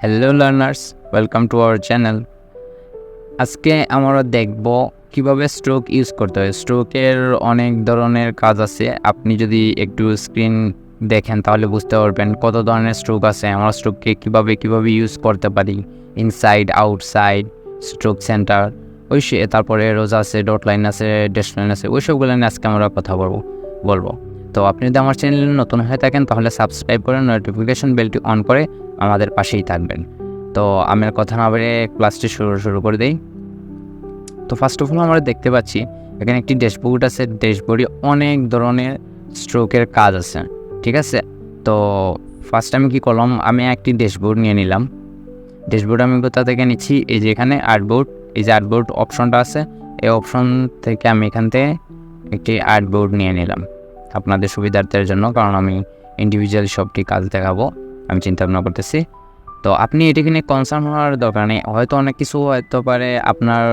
Hello learners, welcome to our channel. আজকে আমরা দেখব কিভাবে স্ট্রোক ইউজ করতে হয়। স্ট্রোকের অনেক ধরনের কাজ আছে। আপনি যদি একটু স্ক্রিন দেখেন তাহলে বুঝতে পারবেন কত ধরনের স্ট্রোক আছে। আমরা স্ট্রোককে কিভাবে ইউজ করতে পারি, ইনসাইড, আউটসাইড, স্ট্রোক সেন্টার, তারপরে রোজ আছে, ডট লাইন আছে, ড্যাশ লাইন আছে, ওইসবগুলো নিয়ে আজকে আমরা কথা বলবো। তো আপনি যদি আমার চ্যানেলে নতুন হয়ে থাকেন তাহলে সাবস্ক্রাইব করে নোটিফিকেশন বেলটি অন করে আমাদের পাশেই থাকবেন। তো আমি আর কথা না বলে ক্লাসটি শুরু করে দিই। তো ফার্স্ট অফ অল আমরা দেখতে পাচ্ছি এখানে একটি ড্যাশবোর্ড আছে। ড্যাশবোর্ডে অনেক ধরনের স্ট্রোকের কাজ আছে, ঠিক আছে। তো ফার্স্ট আমি কি করলাম, আমি একটি ড্যাশবোর্ড নিয়ে নিলাম। ড্যাশবোর্ড আমি কোথা থেকে নিচ্ছি, এই যে এখানে আর্টবোর্ড, এই যে আর্টবোর্ড অপশনটা আছে, এই অপশন থেকে আমি এখান থেকে একটি আর্টবোর্ড নিয়ে নিলাম আপনাদের সুবিধার্থের জন্য, কারণ আমি ইন্ডিভিজুয়াল সবটি কাজ দেখাবো, আমি চিন্তা ভাবনা করতেছি। তো আপনি এটাকে নিয়ে কনসার্ন হওয়ার দরকার নেই। হয়তো অনেক কিছু হতে পারে আপনার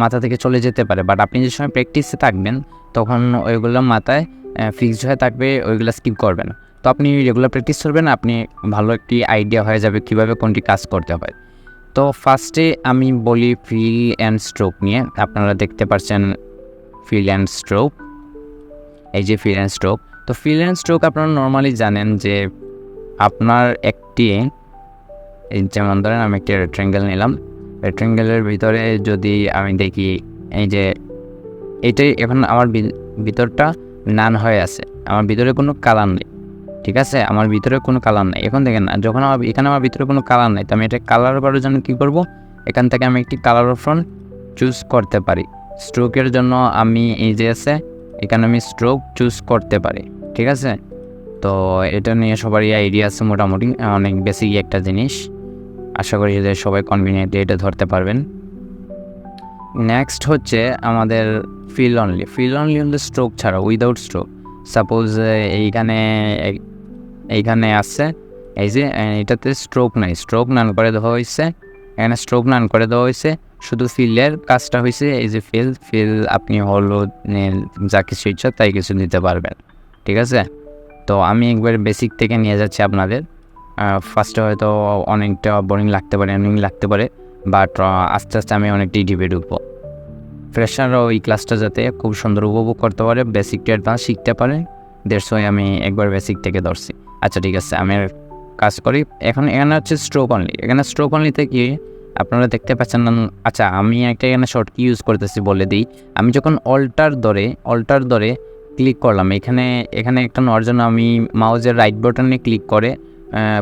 মাথা থেকে চলে যেতে পারে, বাট আপনি যে সময় প্র্যাকটিসে থাকবেন তখন ওইগুলো মাথায় ফিক্সড হয়ে থাকবে, ওইগুলো স্কিপ করবেন। তো আপনি রেগুলার প্র্যাকটিস করবেন, আপনি ভালো একটি আইডিয়া হয়ে যাবে কীভাবে কোনটি কাজ করতে হয়। তো ফার্স্টে আমি বলি ফিল অ্যান্ড স্ট্রোক নিয়ে। আপনারা দেখতে পাচ্ছেন ফিল অ্যান্ড স্ট্রোক, এই যে ফিল অ্যান্ড স্ট্রোক। তো ফিল অ্যান্ড স্ট্রোক আপনারা নর্মালি জানেন যে আপনার একটি, এই যেমন ধরেন আমি একটি রেক্ট্যাঙ্গেল নিলাম, রেক্ট্যাঙ্গেলের ভিতরে যদি আমি দেখি এই যে এইটাই এখন আমার ভিতরটা নান হয়ে আছে, আমার ভিতরে কোনো কালার নেই, ঠিক আছে, আমার ভিতরে কোনো কালার নেই। এখন দেখেন না, যখন এখানে আমার ভিতরে কোনো কালার নেই, তো আমি এটা কালার করার জন্য কী করব, এখান থেকে আমি একটি কালার অপশন চুজ করতে পারি। স্ট্রোকের জন্য আমি এই যে আছে এখানে আমি স্ট্রোক চুজ করতে পারি, ঠিক আছে। তো এটা নিয়ে সবারই আইডিয়া আছে মোটামুটি, অনেক বেসিক একটা জিনিস। আশা করি যে সবাই কনভিনিয়েন্টলি এটা ধরতে পারবেন। নেক্সট হচ্ছে আমাদের ফিল অনলি হলে স্ট্রোক ছাড়া, উইদাউট স্ট্রোক। সাপোজ এইখানে আছে এই যে এটাতে স্ট্রোক নাই, স্ট্রোক নান করে দেওয়া হয়েছে, এখানে স্ট্রোক নান করে দেওয়া হয়েছে, শুধু ফিলের কাজটা হয়েছে। এই যে ফিল আপনি হলুদ, নীল, যা কিছু ইচ্ছা তাই কিছু দিতে পারবেন, ঠিক আছে। তো আমি একবার বেসিক থেকে নিয়ে যাচ্ছি আপনাদের। ফার্স্টে হয়তো অনেকটা বোরিং লাগতে পারে, বাট আস্তে আস্তে আমি অনেকটাই ডিপে ঢুকবো। ফ্রেশাররাও এই ক্লাসটা যাতে খুব সুন্দর উপভোগ করতে পারে, বেসিক টু অ্যাডভান্স শিখতে পারে, দেড়শো আমি একবার বেসিক থেকে ধরছি। আচ্ছা ঠিক আছে, আমি কাজ করি। এখানে হচ্ছে স্ট্রোক অনলি। এখানে স্ট্রোক অনলিতে কি আপনারা দেখতে পাচ্ছেন না? আচ্ছা, আমি একটা এখানে শর্ট কি ইউজ করতেছি বলে দিই। আমি যখন অল্টার ধরে ক্লিক করলাম, এখানে একটা নেওয়ার জন্য আমি মাউজের রাইট বাটনে ক্লিক করে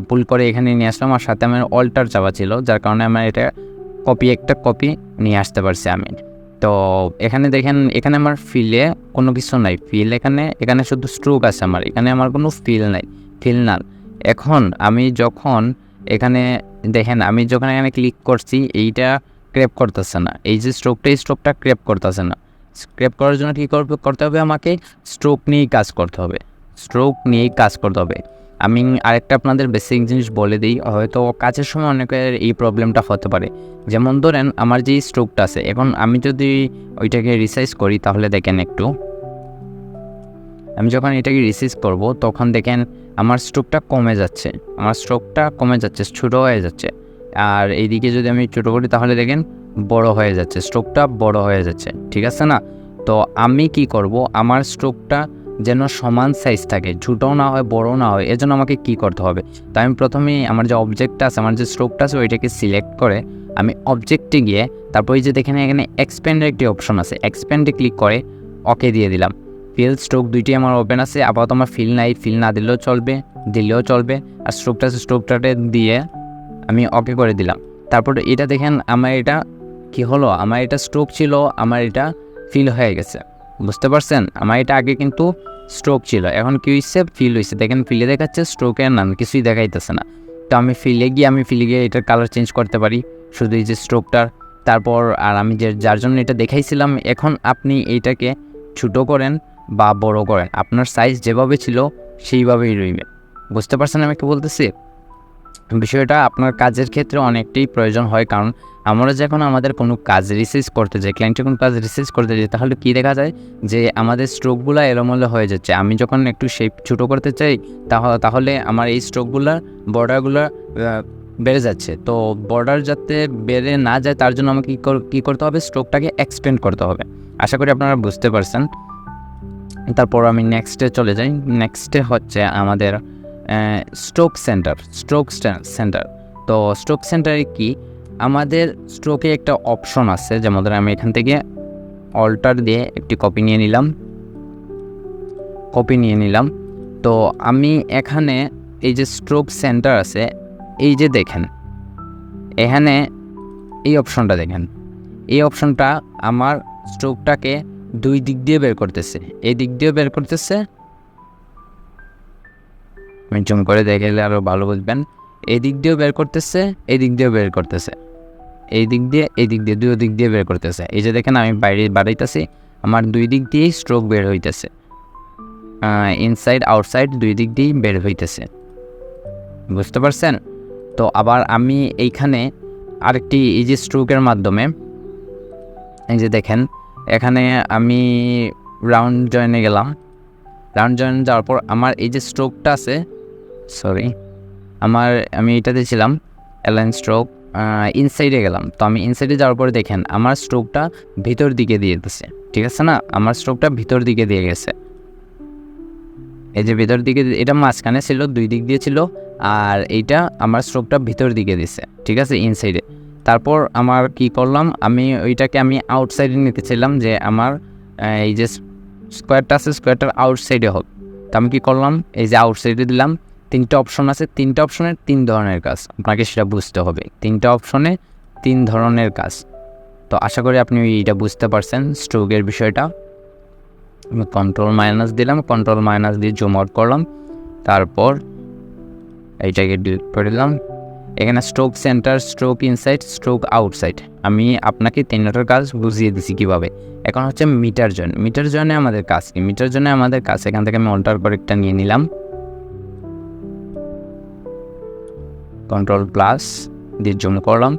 পুল করে এখানে নিয়ে আসলাম, আর সাথে আমার অল্টার চাপা ছিল, যার কারণে আমার এটা কপি নিয়ে আসতে পারছি আমি। তো এখানে দেখেন, এখানে আমার ফিলে কোনো কিছু নাই, ফিল এখানে শুধু স্ট্রোক আছে, এখানে আমার কোনো ফিল নাই, ফিল না। এখন আমি যখন এখানে দেখেন, আমি যখন এখানে ক্লিক করছি এইটা ক্র্যাপ করতেছে না, এই যে স্ট্রোকটা ক্র্যাপ করতেছে না। স্ক্র্যাপ করার জন্য কী করতে হবে, আমাকে স্ট্রোক নিয়েই কাজ করতে হবে। আমি আরেকটা আপনাদের বেসিক জিনিস বলে দিই, হয়তো কাজের সময় অনেকের এই প্রবলেমটা হতে পারে। যেমন ধরেন আমার যে স্ট্রোকটা আছে, এখন আমি যদি ওইটাকে রিসাইজ করি তাহলে দেখেন একটু, আমি যখন এটাকে রিসাইজ করব তখন দেখেন আমার স্ট্রোকটা কমে যাচ্ছে, ছোটো হয়ে যাচ্ছে। আর এইদিকে যদি আমি ছোটো করি তাহলে দেখেন বড় হয়ে যাচ্ছে, স্ট্রোকটা বড় হয়ে যাচ্ছে, ঠিক আছে না? তো আমি কি করব, আমার স্ট্রোকটা যেন সমান সাইজ থাকে, ছোটও না হয় বড়ও না হয়, এজন্য আমাকে কি করতে হবে। তো আমি প্রথমেই আমার যে অবজেক্টটা আছে, আমার যে স্ট্রোকটা আছে ওইটাকে সিলেক্ট করে আমি অবজেক্টে গিয়ে তারপর এই যে দেখেন এখানে এক্সপ্যান্ডের একটি অপশন আছে, এক্সপ্যান্ডে ক্লিক করে ওকে দিয়ে দিলাম। ফিল স্ট্রোক দুইটি আমার ওপেন আছে, আপাতত আমার ফিল নাই, ফিল না দিলেও চলবে। আর স্ট্রোকটাতে দিয়ে আমি ওকে করে দিলাম। তারপর এটা দেখেন আমার এটা কি হলো, আমার এটা স্ট্রোক ছিল, আমার এটা ফিল হয়ে গেছে, বুঝতে পারছেন? আমার এটা আগে কিন্তু স্ট্রোক ছিল, এখন কি হয়েছে, ফিল হয়েছে। দেখেন ফিলে দেখাচ্ছে, স্ট্রোকের নাম কিছুই দেখাইতেছে না। তো আমি ফিলে গিয়ে এটার কালার চেঞ্জ করতে পারি, শুধু এই যে স্ট্রোকটার। তারপর আর আমি যার জন্য এটা দেখাইছিলাম, এখন আপনি এইটাকে ছোটো করেন বা বড় করেন, আপনার সাইজ যেভাবে ছিল সেইভাবেই রইবে। বুঝতে পারছেন আমি কি বলতেছি? বিষয়টা আপনার কাজের ক্ষেত্রে অনেকটাই প্রয়োজন হয়, কারণ আমরা যখন আমাদের কোনো কাজ রিসার্চ করতে যাই, ক্লায়েন্টের কোনো কাজ রিসার্চ করতে যাই, তাহলে কী দেখা যায় যে আমাদের স্ট্রোকগুলো এলোমেলো হয়ে যাচ্ছে। আমি যখন একটু শেপ ছোটো করতে চাই তাহলে আমার এই স্ট্রোকগুলো বর্ডারগুলো বেড়ে যাচ্ছে। তো বর্ডার যাতে বেড়ে না যায় তার জন্য আমাকে কী করতে হবে, স্ট্রোকটাকে এক্সটেন্ড করতে হবে। আশা করি আপনারা বুঝতে পারছেন। তারপর আমি নেক্সটে চলে যাই। নেক্সটে হচ্ছে আমাদের স্ট্রোক সেন্টার। তো স্ট্রোক সেন্টারে কি আমাদের স্ট্রোকে একটা অপশন আছে, যেমন আমি এখান থেকে অল্টার দিয়ে একটি কপি নিয়ে নিলাম। তো আমি এখানে এই যে স্ট্রোক সেন্টার আছে, এই যে দেখেন এখানে এই অপশনটা দেখেন, এই অপশনটা আমার স্ট্রোকটাকে দুই দিক দিয়ে বের করতেছে, এই দিক দিয়ে বের করতেছে। আমি জুম করে দেখলে আরও ভালো বুঝবেন। এই দিক দিয়েও বের করতেছে, এই দিক দিয়েও বের করতেছে, এই দিক দিয়ে দুই দিক দিয়ে বের করতেছে। এই যে দেখেন আমি বাড়াইতেছি, আমার দুই দিক দিয়েই স্ট্রোক বের হইতেছে, ইনসাইড আউটসাইড দুই দিক দিয়েই বের হইতেছে, বুঝতে পারছেন? তো আবার আমি এইখানে আরেকটি এই যে স্ট্রোকের মাধ্যমে এই যে দেখেন এখানে আমি রাউন্ড জয়েনে গেলাম। রাউন্ড জয়েন যাওয়ার পর আমার এই যে স্ট্রোকটা আছে, আমি এটাতে ছিলাম অ্যালাইন স্ট্রোক, ইনসাইডে গেলাম। তো আমি ইনসাইডে যাওয়ার পরে দেখেন আমার স্ট্রোকটা ভিতর দিকে দিয়ে দিচ্ছে, ঠিক আছে না? আমার স্ট্রোকটা ভিতর দিকে দিয়ে গেছে, এই যে ভিতর দিকে, এটা মাঝখানে ছিল, দুই দিক দিয়ে ছিল, আর এইটা আমার স্ট্রোকটা ভিতর দিকে দিছে, ঠিক আছে, ইনসাইডে। তারপর আমার কি করলাম, আমি আউটসাইডে নিতে চাইলাম, যে আমার এই যে স্কোয়ারটা আছে স্কোয়ারটার আউটসাইডে হোক। তো আমি কী করলাম, এই যে আউটসাইডে দিলাম। তিনটা অপশন আছে, তিনটা অপশনের তিন ধরনের কাজ, আপনাকে সেটা বুঝতে হবে। তিনটা অপশনে তিন ধরনের কাজ। তো আশা করি আপনি এইটা বুঝতে পারছেন স্ট্রোকের বিষয়টা। আমি কন্ট্রোল মাইনাস দিলাম, কন্ট্রোল মাইনাস দিয়ে জুম আউট করলাম, তারপর এইটাকে ডিলিট করে দিলাম। এখানে stroke centre, stroke inside, stroke outside, আমি আপনাকে তিনটার কাজ বুঝিয়ে দিছি কীভাবে। এখন হচ্ছে মিটার জয়েনে আমাদের কাজ কি? মিটার জয়েনে আমাদের কাজ, এখান থেকে আমি অল্টার করেক্টটা নিয়ে নিলাম, কন্ট্রোল প্লাস দিয়ে জুম করলাম।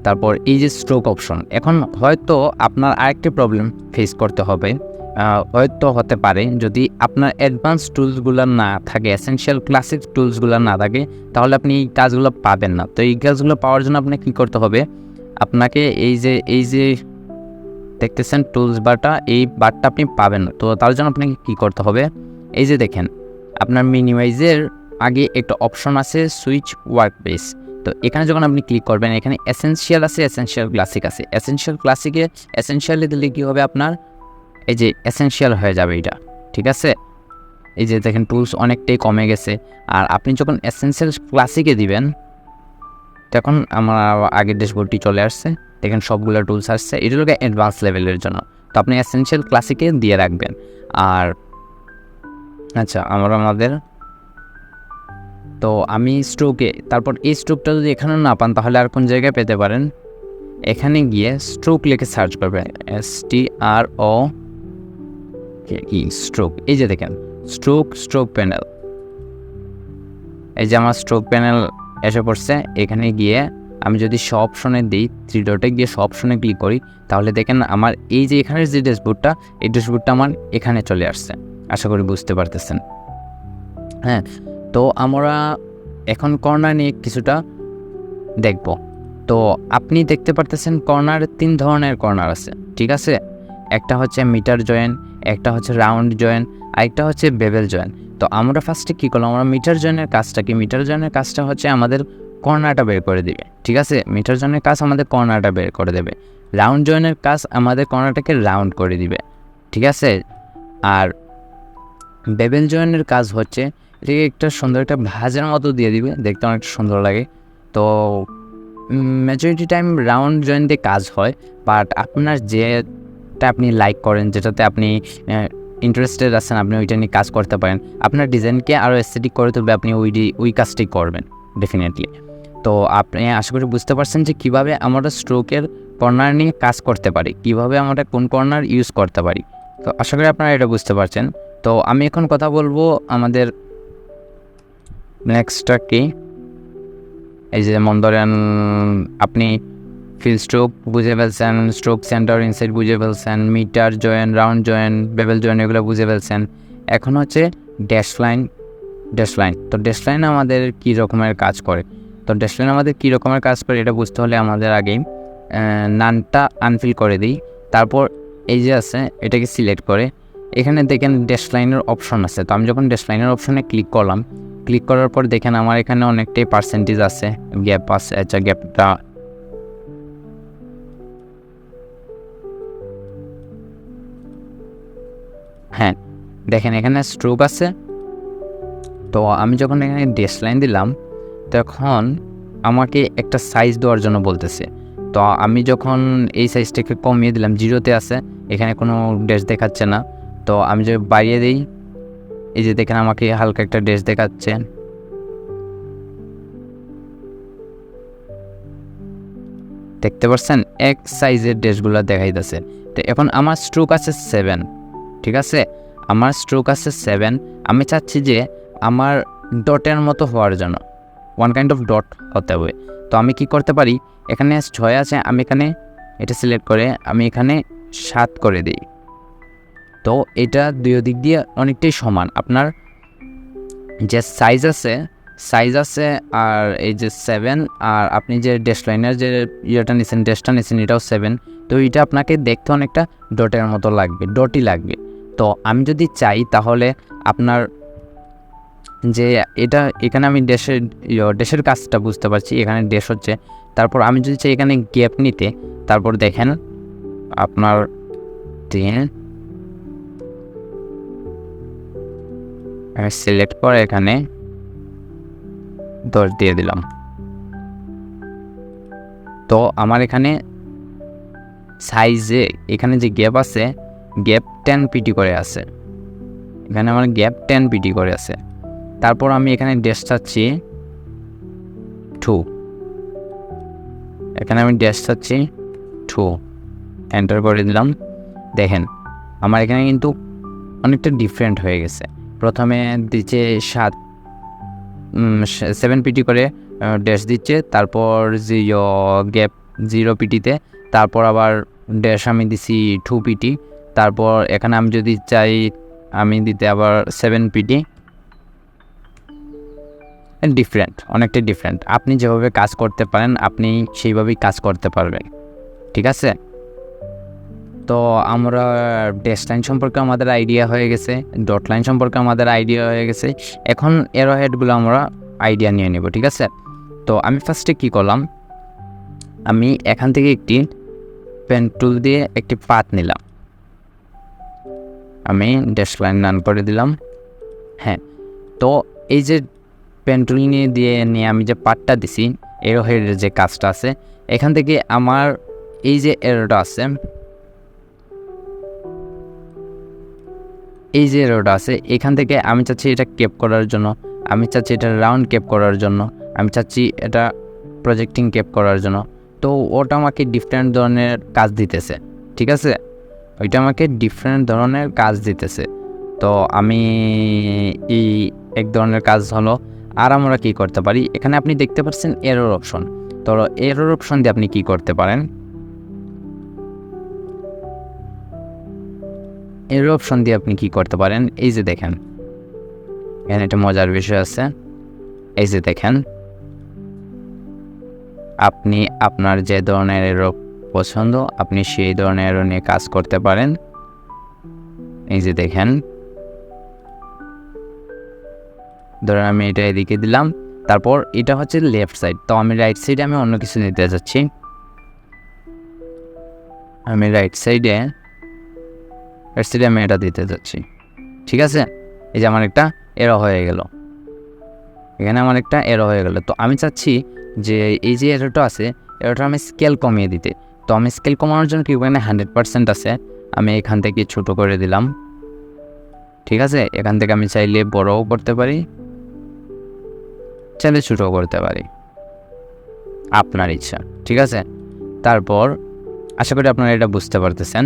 তারপর এই যে স্ট্রোক অপশন, এখন হয়তো আপনার আরেকটি প্রবলেম ফেস করতে হবে, হয়তো হতে পারে যদি আপনার অ্যাডভান্স টুলসগুলো না থাকে, এসেনশিয়াল ক্লাসিক টুলসগুলো না থাকে, তাহলে আপনি এই কাজগুলো পাবেন না। তো এই কাজগুলো পাওয়ার জন্য আপনাকে কী করতে হবে, আপনাকে এই যে দেখতেছেন টুলস বারটা, এই বারটা আপনি পাবেন না। তো তার জন্য আপনাকে কী করতে হবে, এই যে দেখেন আপনার মিনিমাইজের আগে একটা অপশন আছে সুইচ ওয়ার্কবেস। তো এখানে যখন আপনি ক্লিক করবেন, এখানে এসেনশিয়াল আছে, এসেনশিয়াল ক্লাসিক আছে। এসেনশিয়ালে দিলে কী হবে, আপনার এই যে এসেনশিয়াল হয়ে যাবে এটা, ঠিক আছে? এই যে দেখেন টুলস অনেকটাই কমে গেছে। আর আপনি যখন এসেনশিয়াল ক্লাসিকে দিবেন, তখন আমার আগের ড্যাশবোর্ডটি চলে আসছে, দেখেন সবগুলো টুলস আসছে। এটা হলো অ্যাডভান্স লেভেলের জন্য, তো আপনি এসেনশিয়াল ক্লাসিকে দিয়ে রাখবেন। আর আচ্ছা, আমাদের তো আমি স্ট্রোকে, তারপর এই স্ট্রোকটা যদি এখানে না পান, তাহলে আর কোন জায়গায় পেতে পারেন, এখানে গিয়ে স্ট্রোক লিখে সার্চ করবেন, STRO স্ট্রোক। এই যে দেখেন স্ট্রোক প্যানেল, এই যে আমার স্ট্রোক প্যানেল এসে পড়ছে। এখানে গিয়ে আমি যদি সব অপশনে দিই, 3 ডটে গিয়ে সব অপশনে ক্লিক করি, তাহলে দেখেন আমার এই যে এখানের যে ড্যাশবোর্ডটা, এই ড্যাশবোর্ডটা আমার এখানে চলে আসছে। আশা করি বুঝতে পারতেছেন। হ্যাঁ, তো আমরা এখন কর্নার নিয়ে কিছুটা দেখব। তো আপনি দেখতে পারতেছেন কর্নার 3 ধরনের কর্নার আছে, ঠিক আছে? একটা হচ্ছে মিটার জয়েন, একটা হচ্ছে রাউন্ড জয়েন, আরেকটা হচ্ছে বেভেল জয়েন। তো আমরা ফার্স্টে কী করলাম, আমরা মিটার জয়েনের কাজটা কি, মিটার জয়েনের কাজটা হচ্ছে আমাদের কর্নারটা বের করে দিবে, ঠিক আছে? মিটার জয়েনের কাজ আমাদের কর্নারটা বের করে দেবে। রাউন্ড জয়েনের কাজ আমাদের কর্নারটাকে রাউন্ড করে দিবে, ঠিক আছে? আর বেভেল জয়েনের কাজ হচ্ছে এটাকে একটা সুন্দর একটা ভাঁজের মতো দিয়ে দিবে, দেখতে অনেকটা সুন্দর লাগে। তো মেজরিটি টাইম রাউন্ড জয়েন দিয়ে কাজ হয়, বাট আপনার যেটা আপনি লাইক করেন, যেটাতে আপনি ইন্টারেস্টেড আছেন, আপনি ওইটা নিয়ে কাজ করতে পারেন। আপনার ডিজাইনকে আরও এস্থেটিক করে তুলবে, আপনি ওই কাজটাই করবেন ডেফিনেটলি। তো আপনি আশা করি বুঝতে পারছেন যে কীভাবে আমরা স্ট্রোকের কর্নার নিয়ে কাজ করতে পারি, কীভাবে আমরা কোন কর্নার ইউজ করতে পারি। তো আশা করি আপনারা এটা বুঝতে পারছেন। তো আমি এখন কথা বলবো আমাদের নেক্সটটা কি, এই যে মন ধরেন আপনি ফিল স্ট্রোক বুঝে ফেলছেন, স্ট্রোক সেন্টার ইনসাইড বুঝে ফেলছেন, mitre join, round join, bevel join এগুলো বুঝে ফেলছেন। এখন হচ্ছে ড্যাশ লাইন। তো ড্যাশ লাইন আমাদের কী রকমের কাজ করে। তো ড্যাশ লাইন আমাদের কী রকমের কাজ করে এটা বুঝতে হলে আমাদের আগেই নানটা আনফিল করে দিই। তারপর এই যে আছে এটাকে সিলেক্ট করে এখানে দেখেন ড্যাশ লাইনের অপশন আছে। তো আমি যখন ড্যাশ লাইনের অপশনে ক্লিক করলাম, ক্লিক করার পর দেখেন আমার এখানে অনেকটাই পার্সেন্টেজ আছে, গ্যাপ আছে। আচ্ছা গ্যাপটা হ্যাঁ দেখেন এখানে স্ট্রোক আছে। তো আমি যখন এখানে ড্যাশ লাইন দিলাম তখন আমাকে একটা সাইজ দেওয়ার জন্য বলতেছে। তো আমি যখন এই সাইজটাকে কমিয়ে দিলাম, 0-তে আছে, এখানে কোনো ড্যাশ দেখাচ্ছে না। তো আমি যদি বাড়িয়ে দিই, এই যে দেখেন আমাকে হালকা একটা ড্যাশ দেখাচ্ছে। দেখতে পাচ্ছেন এক সাইজের ড্যাশগুলো দেখাইতেছে। তো এখন আমার স্ট্রোক আছে 7, ঠিক আছে, আমার স্ট্রোক আছে 7। আমি চাচ্ছি যে আমার ডটের মতো হওয়ার জন্য ওয়ান কাইন্ড অফ ডট হতে হবে। তো আমি কি করতে পারি, এখানে 6 আছে, আমি এখানে এটা সিলেক্ট করে আমি এখানে 7 করে দিই। তো এটা দুই দিক দিয়ে অনেকটাই সমান। আপনার যে সাইজ আছে আর এই যে 7, আর আপনি যে ড্যাশ লাইনের যে ড্যাশটা নিয়েছেন এটাও 7। তো এটা আপনাকে দেখতে অনেকটা ডটের মতো লাগবে, ডটই লাগবে। তো আমি যদি চাই তাহলে আপনার যে এটা এখানে আমি ড্যাশের কাজটা বুঝতে পারছি, এখানে ড্যাশ হচ্ছে। তারপর আমি যদি চাই এখানে গ্যাপ নিতে, তারপর দেখেন আপনার সিলেক্ট করে এখানে 10 দিয়ে দিলাম। তো আমার এখানে সাইজে এখানে যে গ্যাপ আছে, গ্যাপ 10 পিটি করে আছে, এখানে আমার গ্যাপ 10 পিটি করে আছে। তারপর আমি এখানে ড্যাশ চাচ্ছি 2, এখানে আমি ড্যাশ চাচ্ছি 2, এন্টার করে দিলাম। দেখেন আমার এখানে কিন্তু অনেকটা ডিফারেন্ট হয়ে গেছে। প্রথমে দিচ্ছে 7 পিটি করে ড্যাশ দিচ্ছে, তারপর গ্যাপ 0 পিটিতে, তারপর আবার ড্যাশ আমি দিছি 2 পিটি, তারপর এখানে আমি যদি চাই আমি দিতে আবার 7 পিটি। ডিফারেন্ট, অনেকটা ডিফারেন্ট। আপনি যেভাবে কাজ করতে পারেন আপনি সেইভাবেই কাজ করতে পারবেন, ঠিক আছে। তো আমরা ড্যাশ লাইন সম্পর্কে আমাদের আইডিয়া হয়ে গেছে, ডট লাইন সম্পর্কে আমাদের আইডিয়া হয়ে গেছে। এখন এরো হেডগুলো আমরা আইডিয়া নিয়ে নেব, ঠিক আছে। তো আমি ফার্স্টে কি করলাম, আমি এখান থেকে একটি পেন টুল দিয়ে একটি পাত নিলাম, আমি ড্যাশ লাইন রান করে দিলাম। হ্যাঁ, তো এই যে পেন টুল নিয়ে আমি যে পাতটা দিছি, এরো হেডের যে কাজটা আছে, এখান থেকে আমার এই যে এরোটা আছে, এই যে এরোটা আছে, এখান থেকে আমি চাচ্ছি এটা কেপ করার জন্য, আমি চাচ্ছি এটা রাউন্ড কেপ করার জন্য, আমি চাচ্ছি এটা প্রজেক্টিং কেপ করার জন্য। তো ওটা আমাকে ডিফারেন্ট ধরনের কাজ দিতেছে, ঠিক আছে, ওইটা আমাকে ডিফারেন্ট ধরনের কাজ দিতেছে। তো আমি এই এক ধরনের কাজ হলো। আর আমরা কি করতে পারি, এখানে আপনি দেখতে পাচ্ছেন এরর অপশন। তো এরর অপশন দিয়ে আপনি কি করতে পারেন, এরর অপশন দিয়ে আপনি কি করতে পারেন, এই যে দেখেন এখানে একটা মজার বিষয় আছে। এই যে দেখেন আপনি আপনার যে ধরনের এরর পছন্দ আপনি সেই ধরনের এরর নিয়ে কাজ করতে পারেন। এই যে দেখেন, ধরেন আমি এটা এদিকে দিলাম, তারপর এটা হচ্ছে লেফট সাইড, তো আমি রাইট সাইডে আমি অন্য কিছু নিতে যাচ্ছি। আমি রাইট সাইডে আমি এটা দিতে যাচ্ছি, ঠিক আছে। এই যে আমার একটা এরো হয়ে গেল, এখানে আমার একটা এরো হয়ে গেল। তো আমি চাচ্ছি যে এই যে এরোটা আছে, এরোটা আমি স্কেল কমিয়ে দিতে। তো আমি স্কেল কমানোর জন্য কি এখানে 100% আছে, আমি এখান থেকে ছোট করে দিলাম, ঠিক আছে। এখান থেকে আমি চাইলে বড়ও করতে পারি, চাইলে ছোটও করতে পারি, আপনার ইচ্ছা, ঠিক আছে। তারপর আশা করি আপনারা এটা বুঝতে পারতেছেন,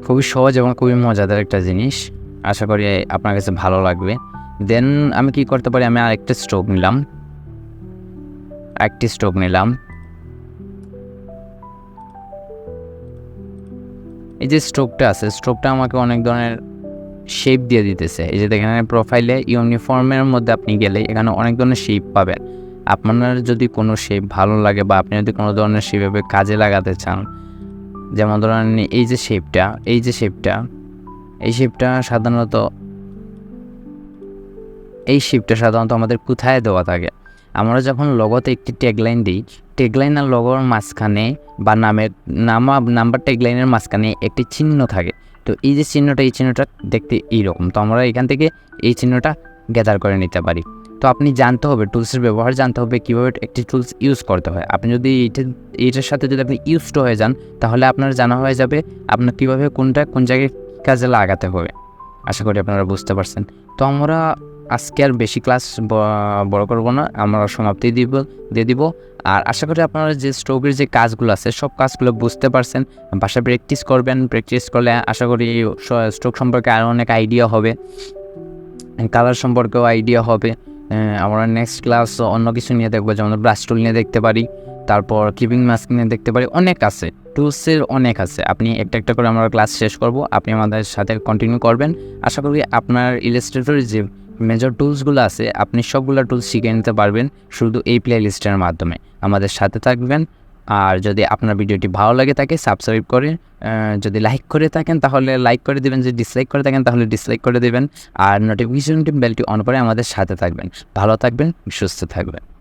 খুবই সহজ এবং খুবই মজাদার একটা জিনিস, আশা করি আপনার কাছে ভালো লাগবে। দেন আমি কি করতে পারি, আমি আরেকটা স্ট্রোক নিলাম, এই যে স্ট্রোকটা আছে, স্ট্রোকটা আমাকে অনেক ধরনের শেপ দিয়ে দিতেছে। এই যে দেখেন প্রোফাইলে ইউনিফর্মের মধ্যে আপনি গেলে এখানে অনেক ধরনের শেপ পাবেন। আপনার যদি কোনো শেপ ভালো লাগে বা আপনি যদি কোনো ধরনের শেপে কাজে লাগাতে চান, যেমন ধরেন এই যে শেপটা, এই শেপটা সাধারণত আমাদের কোথায় দেওয়া থাকে? আমরা যখন লগোতে একটি ট্যাগলাইন দিই, ট্যাগলাইন আর লগোর মাঝখানে বা নাম্বার ট্যাগলাইনের মাঝখানে একটি চিহ্ন থাকে। তো এই যে চিহ্নটা, এই চিহ্নটা দেখতে এইরকম। তো আমরা এখান থেকে এই চিহ্নটা গ্যাদার করে নিতে পারি। তো আপনি জানতে হবে, টুলসের ব্যবহার জানতে হবে, কীভাবে একটি টুলস ইউজ করতে হয়। আপনি যদি এইটার সাথে যদি আপনি ইউজড হয়ে যান, তাহলে আপনার জানা হয়ে যাবে আপনার কীভাবে কোন জায়গায় কাজে লাগাতে হবে। আশা করি আপনারা বুঝতে পারছেন। তো আমরা আজকে আর বেশি ক্লাস বড় করব না, আমরা সমাপ্তি দিয়ে দিব। আর আশা করি আপনারা যে স্ট্রোকের যে কাজগুলো আছে সব কাজগুলো বুঝতে পারছেন। বাসায় প্র্যাকটিস করবেন, প্র্যাকটিস করলে আশা করি স্ট্রোক সম্পর্কে আরও অনেক আইডিয়া হবে, কালার সম্পর্কেও আইডিয়া হবে। আমরা নেক্সট ক্লাস অন্য কিছু নিয়ে দেখবো, যেমন ব্রাশ টুল নিয়ে দেখতে পারি, তারপর কিপিং মাস্ক নিয়ে দেখতে পারি। অনেক আছে, টুলসের অনেক আছে। আপনি একটা করে আমরা ক্লাস শেষ করব, আপনি আমাদের সাথে কন্টিনিউ করবেন। আশা করি আপনার ইলাস্ট্রেটরের যে মেজর টুলসগুলো আছে আপনি সবগুলো টুলস শিখে নিতে পারবেন শুধু এই প্লে লিস্টের মাধ্যমে। আমাদের সাথে থাকবেন। আর যদি আপনার ভিডিওটি ভালো লাগে থাকে সাবস্ক্রাইব করে, যদি লাইক করে থাকেন তাহলে লাইক করে দেবেন, যদি ডিসলাইক করে থাকেন তাহলে ডিসলাইক করে দেবেন। আর নোটিফিকেশন বেলটি অন করে আমাদের সাথে থাকবেন। ভালো থাকবেন, সুস্থ থাকবেন।